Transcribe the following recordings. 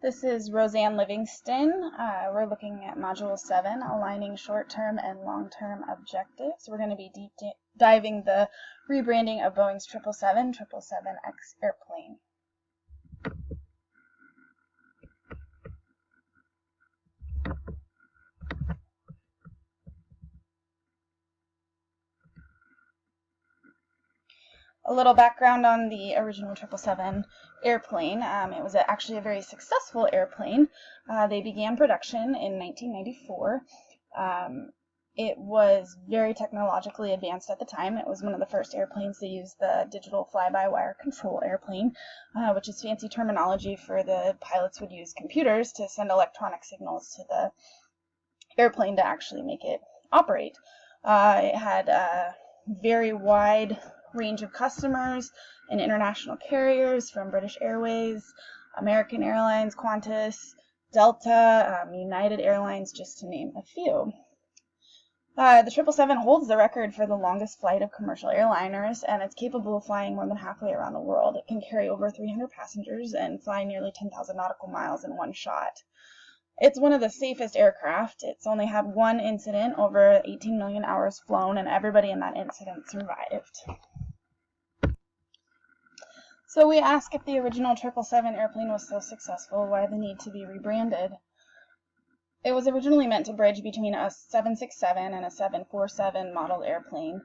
This is Roseanne Livingston. We're looking at Module 7, aligning short-term and long-term objectives. We're going to be deep diving the rebranding of Boeing's 777X airplane. A little background on the original 777 airplane. It was actually a very successful airplane. They began production in 1994. It was very technologically advanced at the time. It was one of the first airplanes to use the digital fly-by-wire control airplane, which is fancy terminology for the pilots would use computers to send electronic signals to the airplane to actually make it operate. It had a very wide range of customers and international carriers from British Airways, American Airlines, Qantas, Delta, United Airlines, just to name a few. The 777 holds the record for the longest flight of commercial airliners, and it's capable of flying more than halfway around the world. It can carry over 300 passengers and fly nearly 10,000 nautical miles in one shot. It's one of the safest aircraft. It's only had one incident over 18 million hours flown, and everybody in that incident survived. So we ask, if the original 777 airplane was so successful, why the need to be rebranded? It was originally meant to bridge between a 767 and a 747 modeled airplane,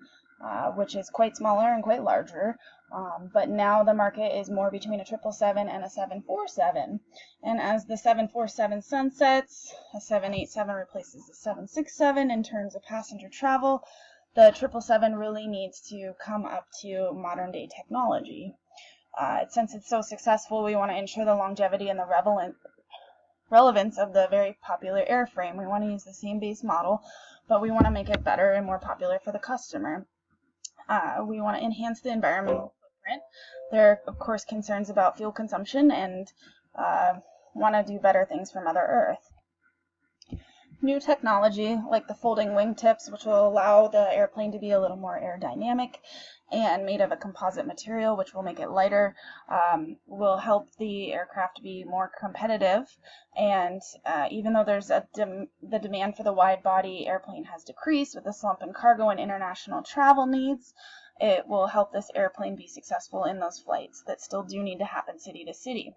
which is quite smaller and quite larger. But now the market is more between a 777 and a 747. And as the 747 sunsets, a 787 replaces the 767 in terms of passenger travel. The 777 really needs to come up to modern day technology. Since it's so successful, we want to ensure the longevity and the relevance of the very popular airframe. We want to use the same base model, but we want to make it better and more popular for the customer. We want to enhance the environmental footprint. There are, of course, concerns about fuel consumption and want to do better things for Mother Earth. New technology, like the folding wingtips, which will allow the airplane to be a little more aerodynamic and made of a composite material, which will make it lighter, will help the aircraft be more competitive. And even though there's the demand for the wide-body airplane has decreased with the slump in cargo and international travel needs, it will help this airplane be successful in those flights that still do need to happen city to city.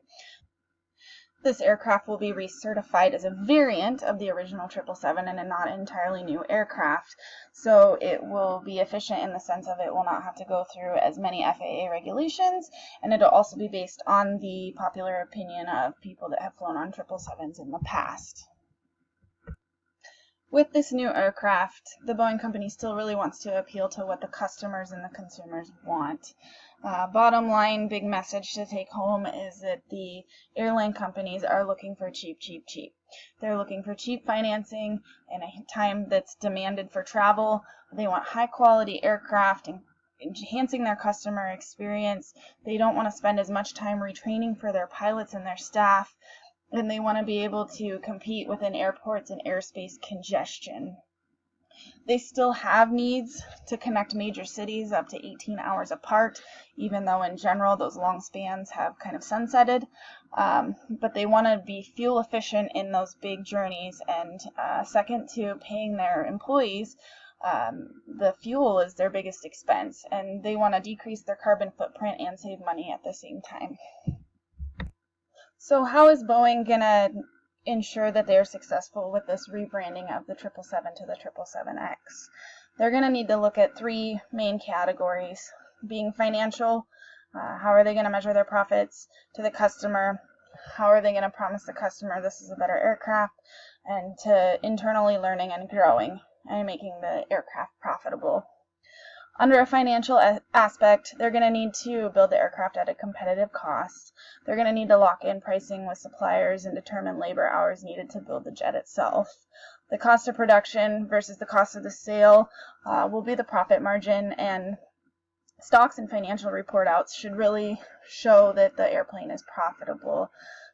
This aircraft will be recertified as a variant of the original 777 and a not entirely new aircraft, so it will be efficient in the sense of it will not have to go through as many FAA regulations, and it'll also be based on the popular opinion of people that have flown on 777s in the past. With this new aircraft, the Boeing company still really wants to appeal to what the customers and the consumers want. Bottom line, big message to take home is that the airline companies are looking for cheap, cheap, cheap. They're looking for cheap financing in a time that's demanded for travel. They want high quality aircraft and enhancing their customer experience. They don't want to spend as much time retraining for their pilots and their staff. And they want to be able to compete within airports and airspace congestion. They still have needs to connect major cities up to 18 hours apart, even though in general those long spans have kind of sunsetted. But they want to be fuel efficient in those big journeys. And second to paying their employees, the fuel is their biggest expense. And they want to decrease their carbon footprint and save money at the same time. So how is Boeing going to ensure that they're successful with this rebranding of the 777 to the 777X? They're going to need to look at three main categories, being financial. How are they going to measure their profits? To the customer, how are they going to promise the customer this is a better aircraft? And to internally learning and growing and making the aircraft profitable. Under a financial aspect, they're going to need to build the aircraft at a competitive cost. They're going to need to lock in pricing with suppliers and determine labor hours needed to build the jet itself. The cost of production versus the cost of the sale will be the profit margin, and stocks and financial report outs should really show that the airplane is profitable.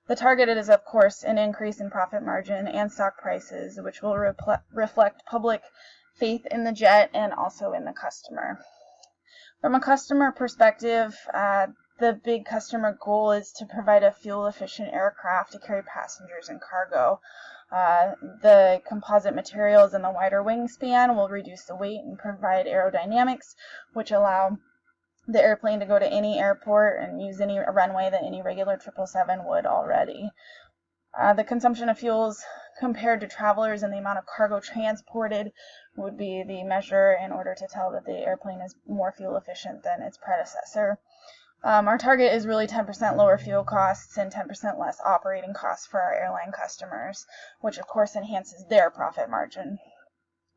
The target is, of course, an increase in profit margin and stock prices, which will reflect public faith in the jet and also in the customer. From a customer perspective, the big customer goal is to provide a fuel-efficient aircraft to carry passengers and cargo. The composite materials and the wider wingspan will reduce the weight and provide aerodynamics, which allow the airplane to go to any airport and use any runway that any regular 777 would already. The consumption of fuels compared to travelers and the amount of cargo transported would be the measure in order to tell that the airplane is more fuel efficient than its predecessor. Our target is really 10% lower fuel costs and 10% less operating costs for our airline customers, which of course enhances their profit margin.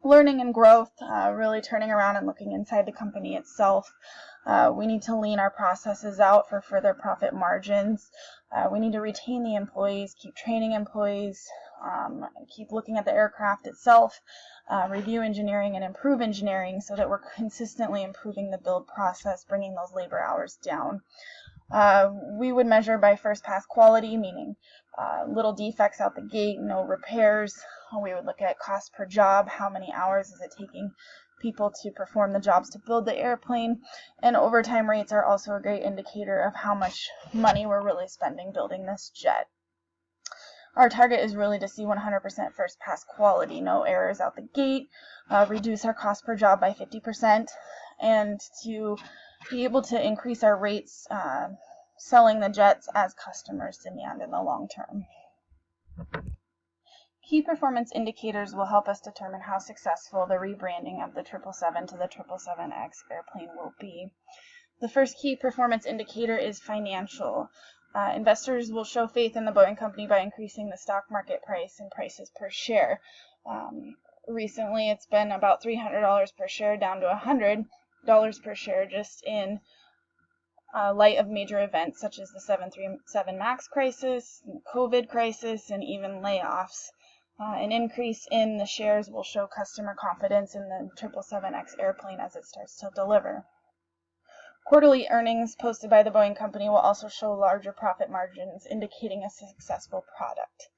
Learning and growth, really turning around and looking inside the company itself. We need to lean our processes out for further profit margins. We need to retain the employees, keep training employees, keep looking at the aircraft itself, review engineering and improve engineering so that we're consistently improving the build process, bringing those labor hours down. We would measure by first pass quality, meaning little defects out the gate, no repairs. We would look at cost per job, how many hours is it taking people to perform the jobs to build the airplane, and overtime rates are also a great indicator of how much money we're really spending building this jet. Our target is really to see 100% first pass quality, no errors out the gate, reduce our cost per job by 50%, and to be able to increase our rates selling the jets as customers demand in the long term. Key performance indicators will help us determine how successful the rebranding of the 777 to the 777X airplane will be. The first key performance indicator is financial. Investors will show faith in the Boeing company by increasing the stock market price and prices per share. Recently, it's been about $300 per share down to $100 per share just in light of major events such as the 737 MAX crisis, COVID crisis, and even layoffs. An increase in the shares will show customer confidence in the 777X airplane as it starts to deliver. Quarterly earnings posted by the Boeing company will also show larger profit margins, indicating a successful product.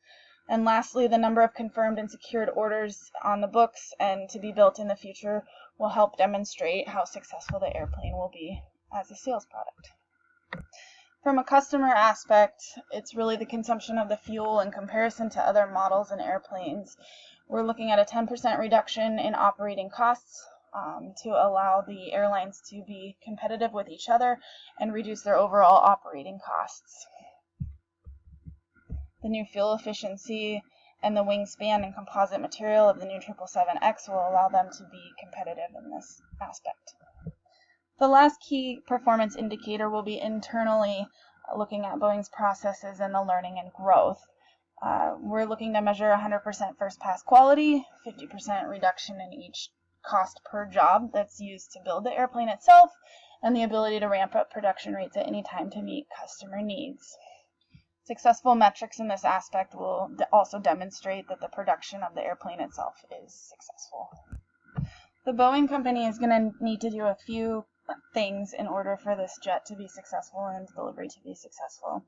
And lastly, the number of confirmed and secured orders on the books and to be built in the future will help demonstrate how successful the airplane will be as a sales product. From a customer aspect, it's really the consumption of the fuel in comparison to other models and airplanes. We're looking at a 10% reduction in operating costs to allow the airlines to be competitive with each other and reduce their overall operating costs. The new fuel efficiency and the wingspan and composite material of the new 777X will allow them to be competitive in this aspect. The last key performance indicator will be internally looking at Boeing's processes and the learning and growth. We're looking to measure 100% first pass quality, 50% reduction in each cost per job that's used to build the airplane itself, and the ability to ramp up production rates at any time to meet customer needs. Successful metrics in this aspect will also demonstrate that the production of the airplane itself is successful. The Boeing company is going to need to do a few things in order for this jet to be successful and delivery to be successful.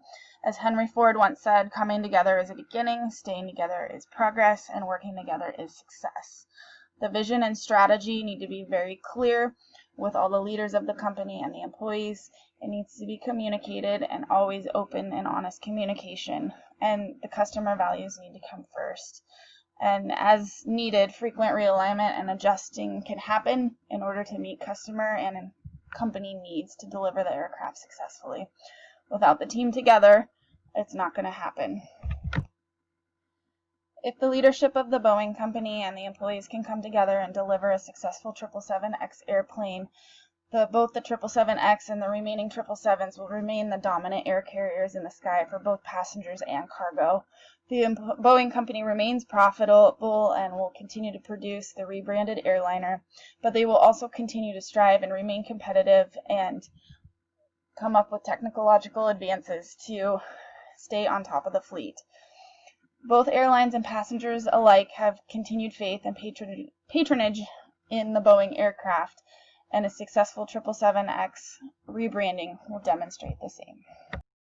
As Henry Ford once said, coming together is a beginning, staying together is progress, and working together is success. The vision and strategy need to be very clear with all the leaders of the company and the employees. It needs to be communicated and always open and honest communication, and the customer values need to come first. And as needed, frequent realignment and adjusting can happen in order to meet customer and company needs to deliver the aircraft successfully. Without the team together, it's not going to happen. If the leadership of the Boeing company and the employees can come together and deliver a successful 777X airplane, both the 777X and the remaining 777s will remain the dominant air carriers in the sky for both passengers and cargo. The Boeing company remains profitable and will continue to produce the rebranded airliner, but they will also continue to strive and remain competitive and come up with technological advances to stay on top of the fleet. Both airlines and passengers alike have continued faith and patronage in the Boeing aircraft, and a successful 777X rebranding will demonstrate the same.